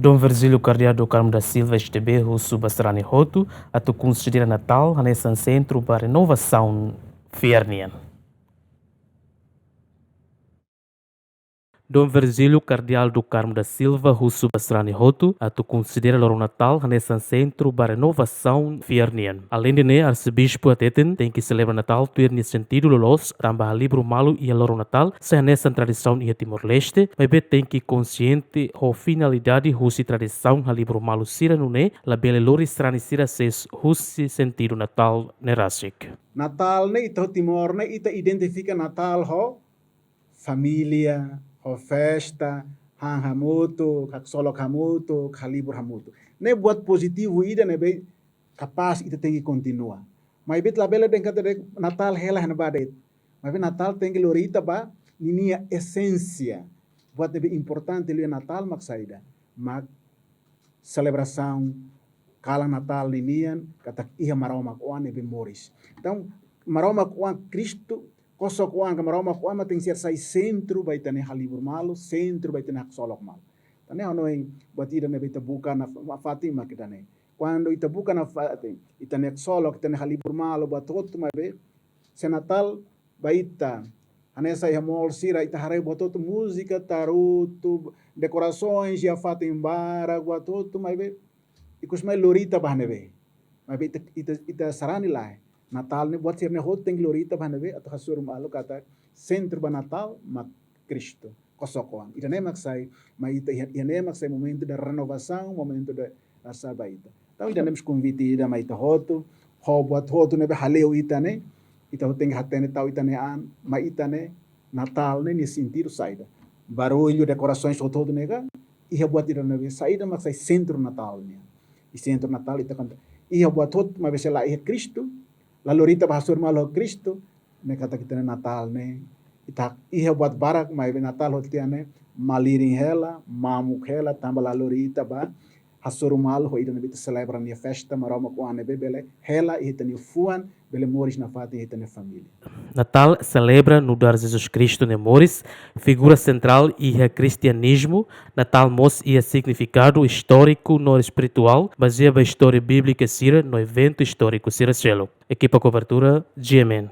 Dom Virgílio Cardeal do Carmo da Silva, SDB, husu sarani hotu, atu konsidera Natal, hanesan sentru para renovasaun, fiar nian. Dom Virgílio Cardeal do Carmo da Silva, husu sarani hotu, atu konsidera loro Natal, hanesan sentru para renovasaun, fiar nian. Além de né, arcebispo ateten tem que celebrar Natal ter nesse sentido lolos, tambah livro malu e loro Natal, se hanesan tradição e Timor-Leste, mas tem que consciente ho finalidade husi tradição ha livro malu sira nune, la bele lori strani sira ses husi sentido Natal nerasik. Natal ne ita Timor ne ita identifica Natal ho família, ho festa, hang hamutu, kak solo hamutu, kalibur hamutu. Ne buat positivo ida ne be capaz ita tem que continua. Mas bet labela den kata de Natal hela hana badet. Mas be Natal tem que lorita ba ninia essência. Buat ne be importante lui Natal mak saida. Mak celebração kala Natal nian kata iha marau mak oan ne be moris. Então marau mak oan Cristo kosok uang ke marau mak uang mating siar sai sentru bai tane halibur malu, sentru bai tane hak solok malu. Tane ono yang buat ida ne ita buka na Fatima kita ne. Quando ita buka na Fatima, ita ne solok ita ne halibur malu buat hotu mabe. Se Natal bai ita hanesan ya mol sira ita harai buat hotu música tarutu, decorações ya Fatima bara buat hotu mabe. Ikus mai lorita bahne be. Mabe ita sarani lah. Natal ne buat sirne hotu tem glorita banabe atau hasur malu kata sentru ba Natal mak Cristo kosokoan. Ita ne maksai ma ita ne maksai momento da renovação, momento da sabaita. Então ita ne mes convite ida ma ita hotu, ho buat hotu ne be haleu ita ne, ita tem hatene tau ita ne an, ma ita ne Natal ne nesse sentido saída. Barulho, decorações hotu nega, ia buat ida ne saída maksai sentru Natal ne. E sentru Natal ita kanta. Ia buat hotu ma be sela ia Cristo. Lalu rita bahasur malu Kristo, ne kata kita Natal ne, ita iha buat barak mai Natal hotia ne, maliring hela, mamuk hela, tambah lalu rita ba, hasur malu ho ida ne bita celebra nia festa maroma ko ane bele hela ita ni fuan bele moris na fati ita ne família. Natal celebra no dar Jesus Cristo ne moris, figura central iha cristianismo. Natal mos ia significado histórico no espiritual, baseado na história bíblica sira no evento histórico sira celo. Equipa cobertura, GMN.